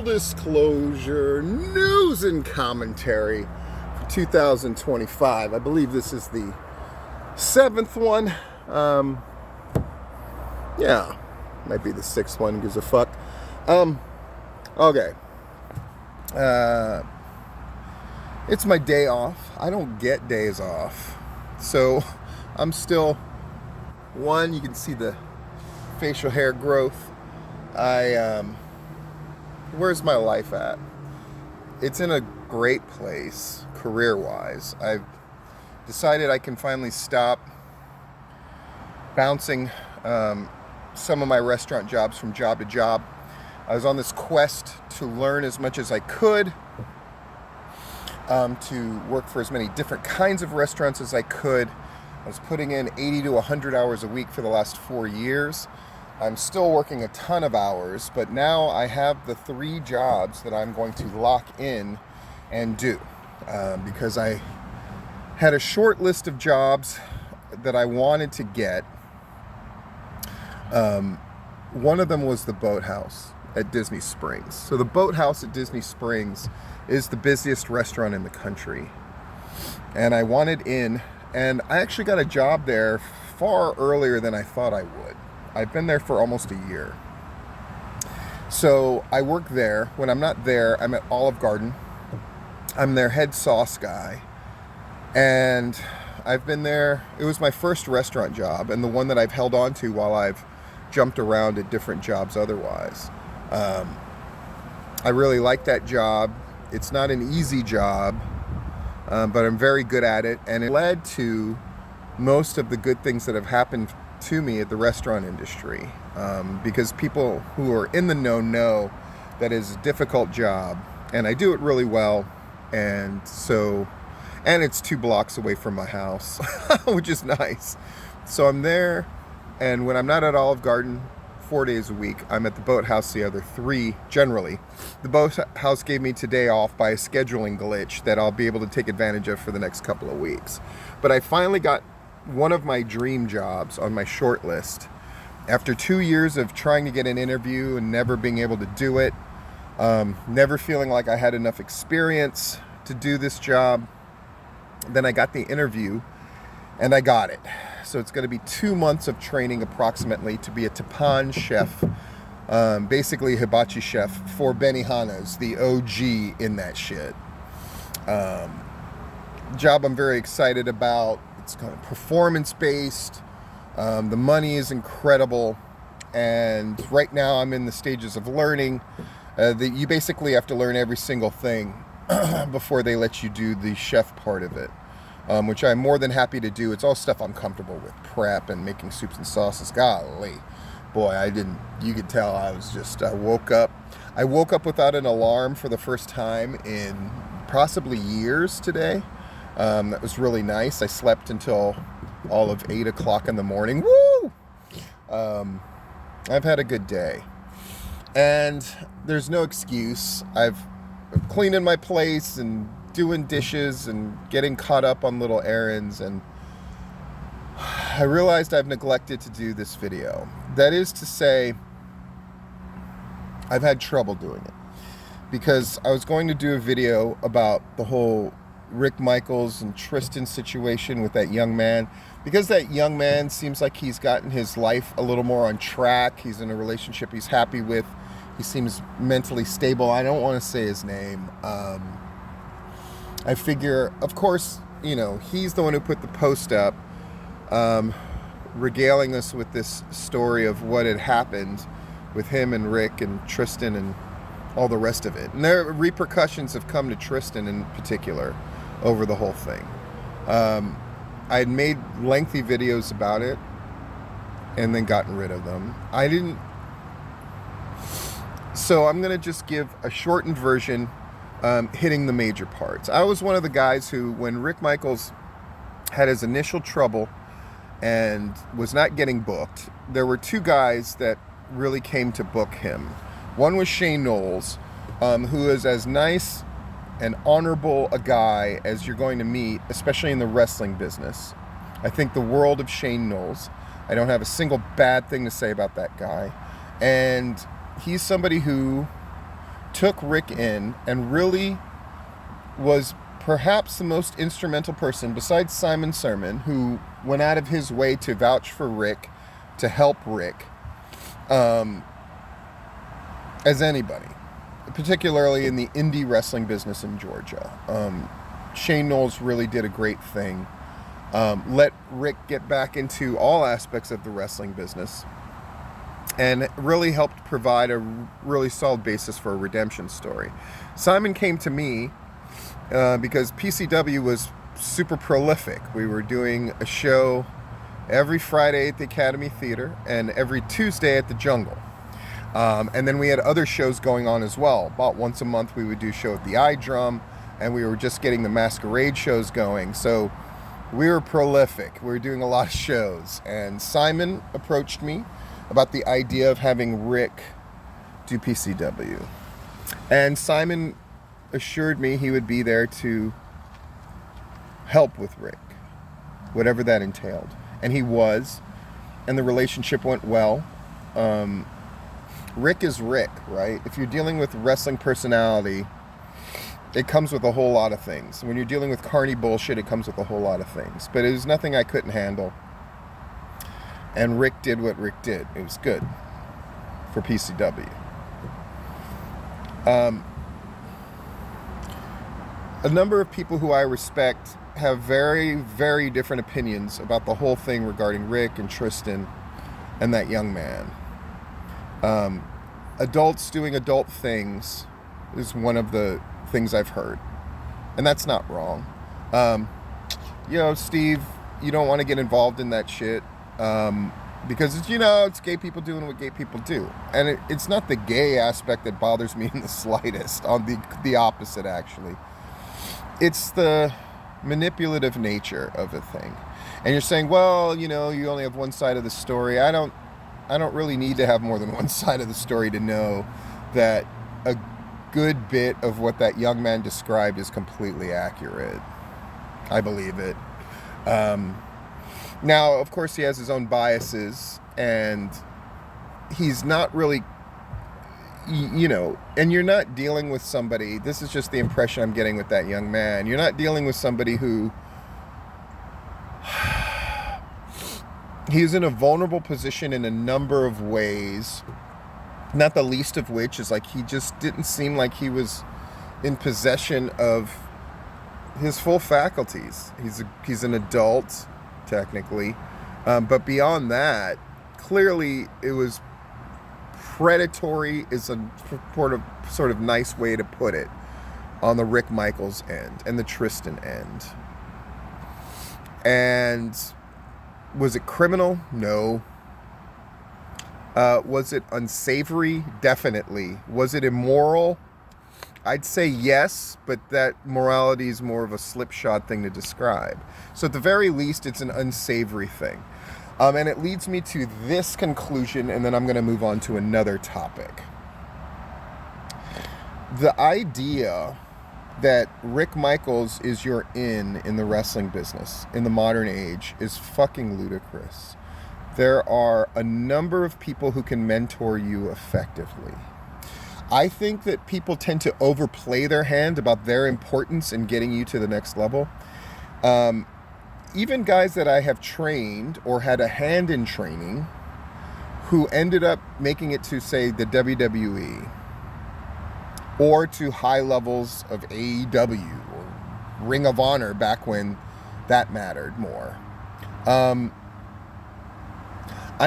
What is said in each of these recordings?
disclosure news and commentary for 2025. I believe this is the 7th one. Yeah, might be the 6th one, gives a fuck. Okay. It's my day off. I don't get days off. So I'm still, you can see the facial hair growth. Where's my life at? It's in a great place, career-wise. I've decided I can finally stop bouncing some of my restaurant jobs from job to job. I was on this quest to learn as much as I could, to work for as many different kinds of restaurants as I could. I was putting in 80 to 100 hours a week for the last 4 years. I'm still working a ton of hours, but now I have the 3 jobs that I'm going to lock in and do, because I had a short list of jobs that I wanted to get. One of them was the Boathouse at Disney Springs. So the Boathouse at Disney Springs is the busiest restaurant in the country. And I wanted in, and I actually got a job there far earlier than I thought I would. I've been there for almost a year. So I work there. When I'm not there, I'm at Olive Garden. I'm their head sauce guy. And I've been there. It was my first restaurant job and the one that I've held on to while I've jumped around at different jobs otherwise. I really like that job. It's not an easy job, but I'm very good at it. And it led to most of the good things that have happened to me at the restaurant industry, because people who are in the know that is a difficult job, and I do it really well, and it's 2 blocks away from my house, which is nice. So I'm there, and when I'm not at Olive Garden 4 days a week, I'm at the Boathouse the other 3 generally. The Boathouse gave me today off by a scheduling glitch that I'll be able to take advantage of for the next couple of weeks. But I finally got one of my dream jobs on my short list. After 2 years of trying to get an interview and never being able to do it, never feeling like I had enough experience to do this job, then I got the interview and I got it. So it's going to be 2 months of training approximately to be a Teppan chef, basically hibachi chef for Benihana's, the OG in that shit. Job I'm very excited about. It's kind of performance-based. The money is incredible. And right now I'm in the stages of learning. You basically have to learn every single thing before they let you do the chef part of it, which I'm more than happy to do. It's all stuff I'm comfortable with. Prep and making soups and sauces. Golly. Boy, you could tell I woke up without an alarm for the first time in possibly years today. That was really nice. I slept until all of 8 o'clock in the morning. Woo! I've had a good day. And there's no excuse. I've cleaning my place and doing dishes and getting caught up on little errands. And I realized I've neglected to do this video. That is to say, I've had trouble doing it. Because I was going to do a video about the whole Rick Michaels and Tristan situation with that young man, because that young man seems like he's gotten his life a little more on track. He's in a relationship he's happy with. He seems mentally stable. I don't want to say his name. I figure, of course, he's the one who put the post up, regaling us with this story of what had happened with him and Rick and Tristan and all the rest of it. And their repercussions have come to Tristan in particular over the whole thing. I had made lengthy videos about it and then gotten rid of them. So I'm going to just give a shortened version, hitting the major parts. I was one of the guys who, when Rick Michaels had his initial trouble and was not getting booked, there were 2 guys that really came to book him. One was Shane Knowles, who is as nice and honorable a guy as you're going to meet, especially in the wrestling business. I think the world of Shane Knowles. I don't have a single bad thing to say about that guy. And he's somebody who took Rick in and really was perhaps the most instrumental person besides Simon Sermon, who went out of his way to vouch for Rick, to help Rick, as anybody, particularly in the indie wrestling business in Georgia. Shane Knowles really did a great thing. Let Rick get back into all aspects of the wrestling business and really helped provide a really solid basis for a redemption story. Simon came to me because PCW was super prolific. We were doing a show every Friday at the Academy Theater and every Tuesday at the Jungle. And then we had other shows going on as well. About once a month we would do a show at the iDrum, and we were just getting the Masquerade shows going. So we were prolific. We were doing a lot of shows. And Simon approached me about the idea of having Rick do PCW. And Simon assured me he would be there to help with Rick, whatever that entailed. And he was, and the relationship went well. Rick is Rick, right? If you're dealing with wrestling personality, it comes with a whole lot of things. When you're dealing with carny bullshit, it comes with a whole lot of things. But it was nothing I couldn't handle. And Rick did what Rick did. It was good for PCW. A number of people who I respect have very, very different opinions about the whole thing regarding Rick and Tristan and that young man. Adults doing adult things is one of the things I've heard. And that's not wrong. Steve, you don't want to get involved in that shit. Because, it's gay people doing what gay people do. And it's not the gay aspect that bothers me in the slightest. On the opposite, actually. It's the manipulative nature of a thing. And you're saying, well, you only have one side of the story. I don't really need to have more than one side of the story to know that a good bit of what that young man described is completely accurate. I believe it. Now, of course, he has his own biases, and he's not really, and you're not dealing with somebody, this is just the impression I'm getting with that young man, you're not dealing with somebody who, he's in a vulnerable position in a number of ways, not the least of which is he just didn't seem like he was in possession of his full faculties. He's an adult, technically, but beyond that, clearly it was predatory is a sort of nice way to put it on the Rick Michaels end and the Tristan end. And was it criminal? No. Was it unsavory? Definitely. Was it immoral? I'd say yes, but that morality is more of a slipshod thing to describe. So at the very least, it's an unsavory thing. And it leads me to this conclusion, and then I'm going to move on to another topic. The idea that Rick Michaels is your in the wrestling business in the modern age is fucking ludicrous. There are a number of people who can mentor you effectively. I think that people tend to overplay their hand about their importance in getting you to the next level. Even guys that I have trained or had a hand in training who ended up making it to, say, the WWE or to high levels of AEW or Ring of Honor back when that mattered more. I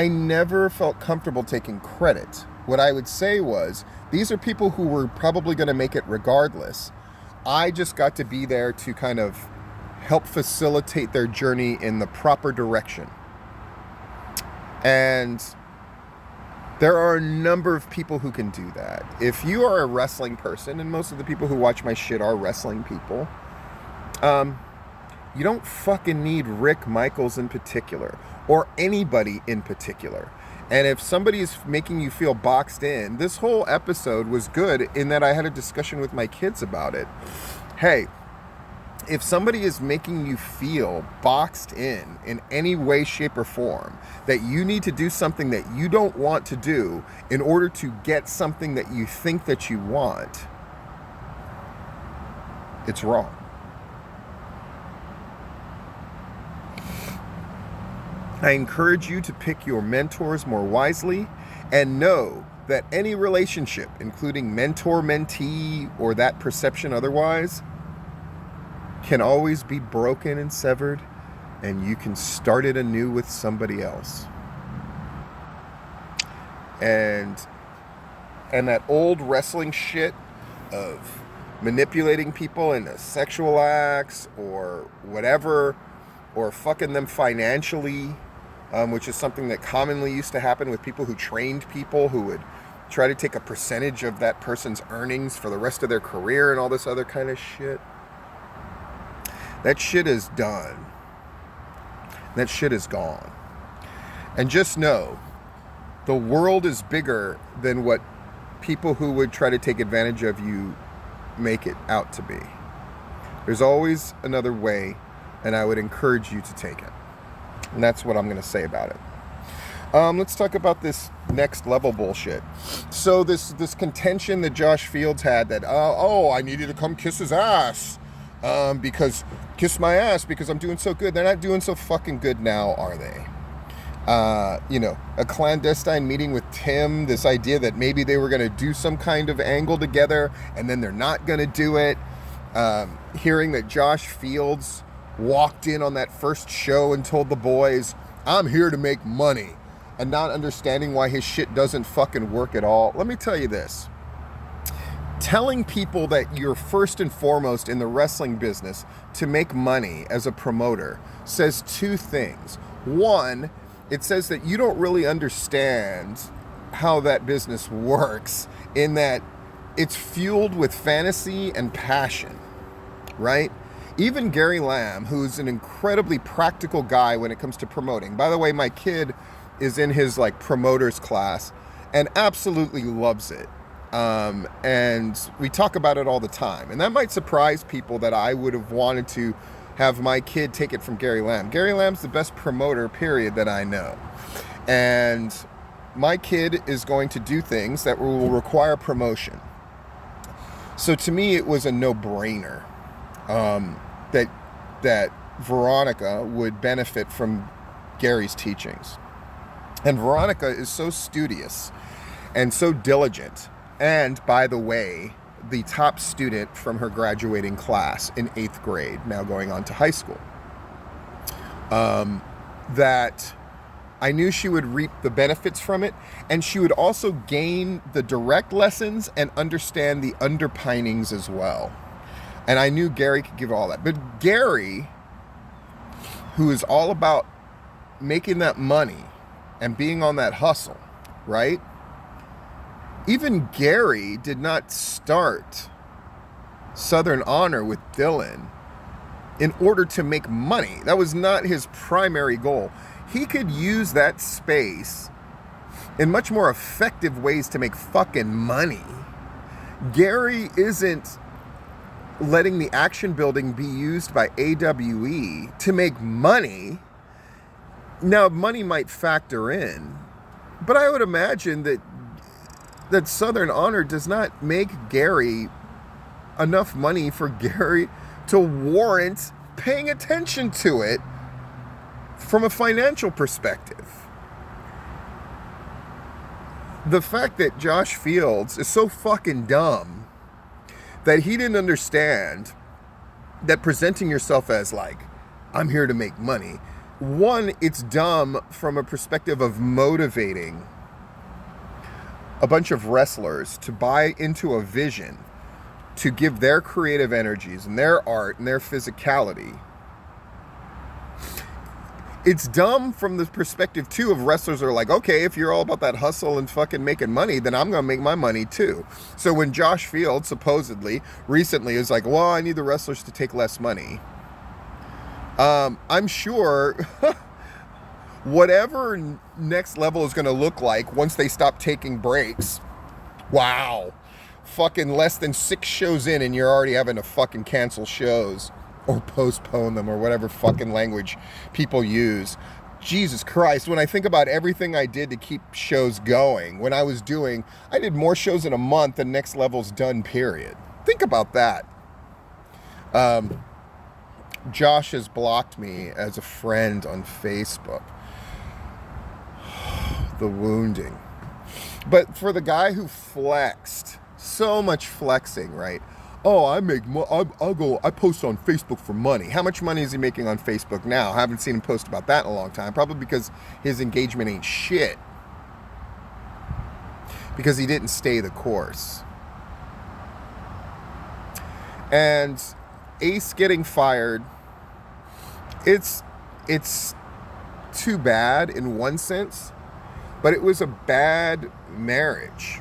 never felt comfortable taking credit. What I would say was, these are people who were probably going to make it regardless. I just got to be there to kind of help facilitate their journey in the proper direction. And there are a number of people who can do that. If you are a wrestling person, and most of the people who watch my shit are wrestling people, you don't fucking need Rick Michaels in particular, or anybody in particular. And if somebody is making you feel boxed in, this whole episode was good in that I had a discussion with my kids about it. Hey, if somebody is making you feel boxed in any way, shape, or form, that you need to do something that you don't want to do in order to get something that you think that you want, it's wrong. I encourage you to pick your mentors more wisely and know that any relationship, including mentor-mentee or that perception otherwise, can always be broken and severed, and you can start it anew with somebody else. And that old wrestling shit of manipulating people into sexual acts or whatever, or fucking them financially, which is something that commonly used to happen with people who trained people, who would try to take a percentage of that person's earnings for the rest of their career and all this other kind of shit. That shit is done. That shit is gone. And just know, the world is bigger than what people who would try to take advantage of you make it out to be. There's always another way, and I would encourage you to take it. And that's what I'm going to say about it. Let's talk about this next level bullshit. So this contention that Josh Fields had that, I needed to come kiss his ass. Because kiss my ass because I'm doing so good. They're not doing so fucking good now, are they? A clandestine meeting with Tim, this idea that maybe they were going to do some kind of angle together and then they're not going to do it. Hearing that Josh Fields walked in on that first show and told the boys, I'm here to make money, and not understanding why his shit doesn't fucking work at all. Let me tell you this. Telling people that you're first and foremost in the wrestling business to make money as a promoter says two things. One, it says that you don't really understand how that business works, in that it's fueled with fantasy and passion, right? Even Gary Lamb, who's an incredibly practical guy when it comes to promoting. By the way, my kid is in his promoters class and absolutely loves it. And we talk about it all the time. And that might surprise people that I would have wanted to have my kid take it from Gary Lamb. Gary Lamb's the best promoter, period, that I know. And my kid is going to do things that will require promotion. So to me, it was a no-brainer that Veronica would benefit from Gary's teachings. And Veronica is so studious and so diligent. And, by the way, the top student from her graduating class in 8th grade, now going on to high school, that I knew she would reap the benefits from it, and she would also gain the direct lessons and understand the underpinnings as well. And I knew Gary could give all that. But Gary, who is all about making that money and being on that hustle, right? Even Gary did not start Southern Honor with Dylan in order to make money. That was not his primary goal. He could use that space in much more effective ways to make fucking money. Gary isn't letting the action building be used by AWE to make money. Now, money might factor in, but I would imagine that Southern Honor does not make Gary enough money for Gary to warrant paying attention to it from a financial perspective. The fact that Josh Fields is so fucking dumb that he didn't understand that presenting yourself as I'm here to make money. One, it's dumb from a perspective of motivating a bunch of wrestlers to buy into a vision, to give their creative energies and their art and their physicality. It's dumb from the perspective, too, of wrestlers are like, okay, if you're all about that hustle and fucking making money, then I'm going to make my money, too. So when Josh Fields, supposedly, recently is like, well, I need the wrestlers to take less money. I'm sure whatever next level is going to look like once they stop taking breaks. Wow. Fucking less than 6 shows in and you're already having to fucking cancel shows. or postpone them, or whatever fucking language people use. Jesus Christ, when I think about everything I did to keep shows going, I did more shows in a month than Next Level's done, period. Think about that. Josh has blocked me as a friend on Facebook. The wounding. But for the guy who flexed, so much flexing, right? Oh, I post on Facebook for money. How much money is he making on Facebook now? I haven't seen him post about that in a long time. Probably because his engagement ain't shit. Because he didn't stay the course. And Ace getting fired, it's too bad in one sense, but it was a bad marriage.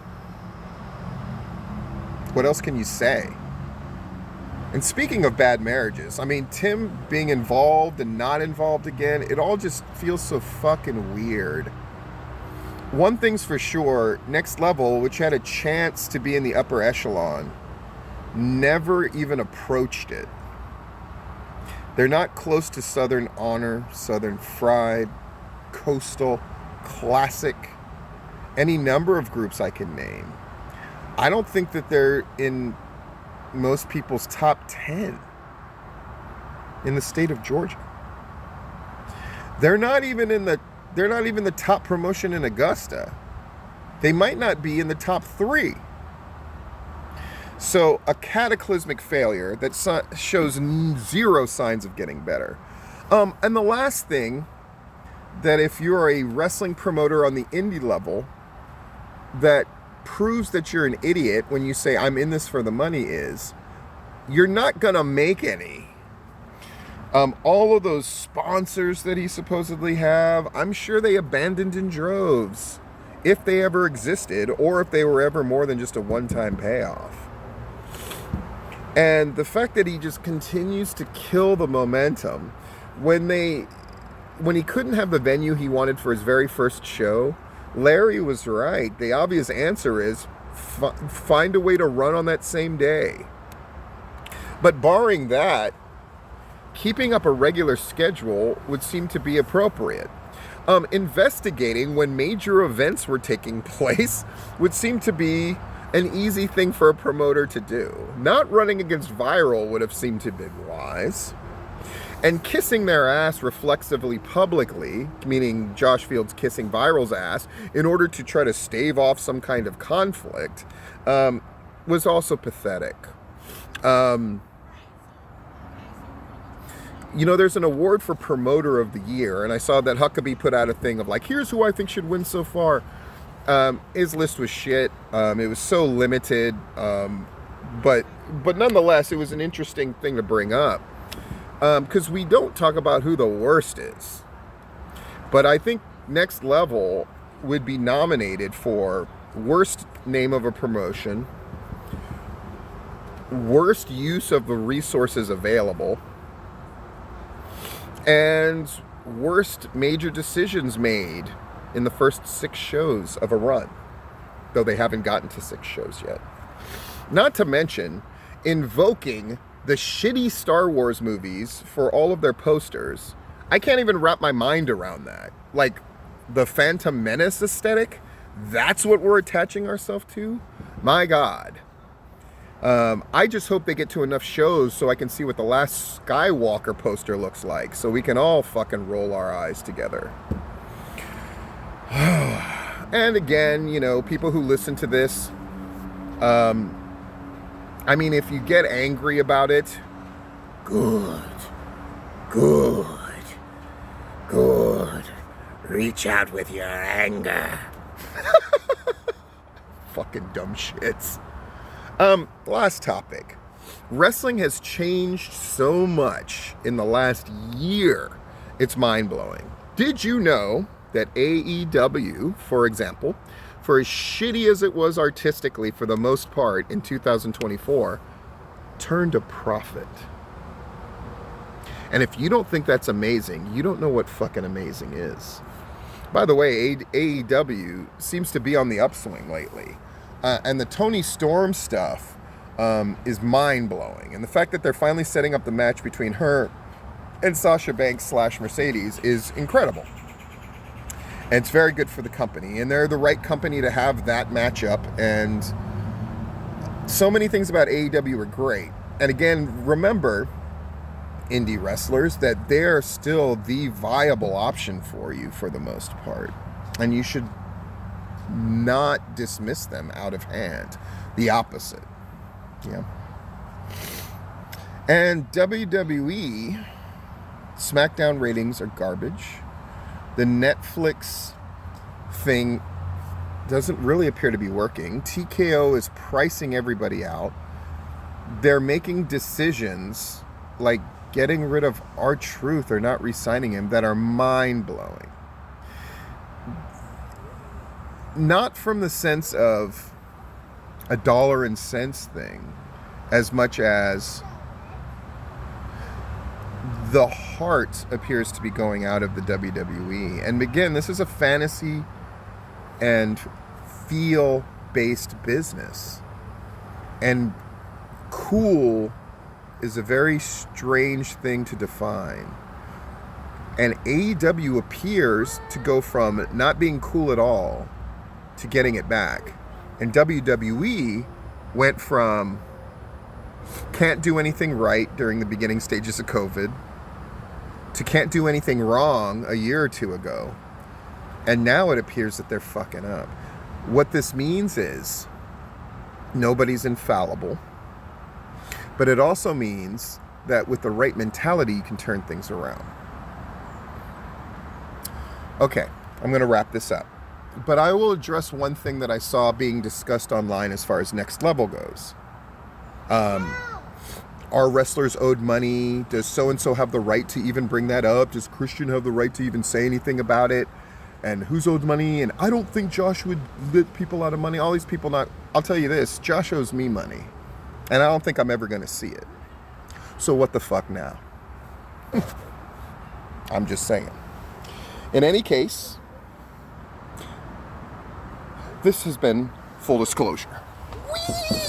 What else can you say? And speaking of bad marriages, I mean, Tim being involved and not involved again, it all just feels so fucking weird. One thing's for sure, Next Level, which had a chance to be in the upper echelon, never even approached it. They're not close to Southern Honor, Southern Fried, Coastal, Classic, any number of groups I can name. I don't think that they're in most people's top 10 in the state of Georgia. They're not even the top promotion in Augusta. They might not be in the top 3. So a cataclysmic failure that shows zero signs of getting better. And the last thing, that if you're a wrestling promoter on the indie level, that proves that you're an idiot when you say, I'm in this for the money, is you're not gonna make any. All of those sponsors that he supposedly have, I'm sure they abandoned in droves, if they ever existed, or if they were ever more than just a one-time payoff. And the fact that he just continues to kill the momentum, when he couldn't have the venue he wanted for his very first show, Larry was right. The obvious answer is find a way to run on that same day. But barring that, keeping up a regular schedule would seem to be appropriate. Investigating when major events were taking place would seem to be an easy thing for a promoter to do. Not running against Viral would have seemed to be wise. And kissing their ass reflexively publicly, meaning Josh Fields kissing Viral's ass in order to try to stave off some kind of conflict, was also pathetic. There's an award for Promoter of the Year, and I saw that Huckabee put out a thing of like, here's who I think should win so far. His list was shit. It was so limited, but nonetheless, it was an interesting thing to bring up. Because we don't talk about who the worst is. But I think Next Level would be nominated for worst name of a promotion, worst use of the resources available, and worst major decisions made in the first 6 shows of a run. Though they haven't gotten to 6 shows yet. Not to mention invoking the shitty Star Wars movies for all of their posters. I can't even wrap my mind around that. Like, the Phantom Menace aesthetic, that's what we're attaching ourselves to? My God. I just hope they get to enough shows so I can see what the last Skywalker poster looks like, so we can all fucking roll our eyes together. And again, people who listen to this, if you get angry about it, good. Reach out with your anger. Fucking dumb shits. Last topic. Wrestling has changed so much in the last year. It's mind-blowing. Did you know that AEW, for example, for as shitty as it was artistically for the most part in 2024, turned a profit? And if you don't think that's amazing, you don't know what fucking amazing is. By the way, AEW seems to be on the upswing lately. And the Tony Storm stuff, is mind-blowing. And the fact that they're finally setting up the match between her and Sasha Banks / Mercedes is incredible. And it's very good for the company. And they're the right company to have that matchup. And so many things about AEW are great. And again, remember, indie wrestlers, that they're still the viable option for you for the most part. And you should not dismiss them out of hand. The opposite. Yeah. And WWE SmackDown ratings are garbage. The Netflix thing doesn't really appear to be working. TKO is pricing everybody out. They're making decisions like getting rid of R-Truth or not re-signing him that are mind-blowing. Not from the sense of a dollar and cents thing, as much as the heart appears to be going out of the WWE. And again, this is a fantasy and feel-based business. And cool is a very strange thing to define. And AEW appears to go from not being cool at all to getting it back. And WWE went from can't do anything right during the beginning stages of COVID to can't do anything wrong a year or two ago. And now it appears that they're fucking up. What this means is nobody's infallible. But it also means that with the right mentality, you can turn things around. Okay, I'm going to wrap this up. But I will address one thing that I saw being discussed online as far as Next Level goes. Are wrestlers owed money? Does so-and-so have the right to even bring that up? Does Christian have the right to even say anything about it? And who's owed money? And I don't think Josh would let people out of money. All these people not... I'll tell you this, Josh owes me money. And I don't think I'm ever going to see it. So what the fuck now? I'm just saying. In any case, this has been Full Disclosure. Whee!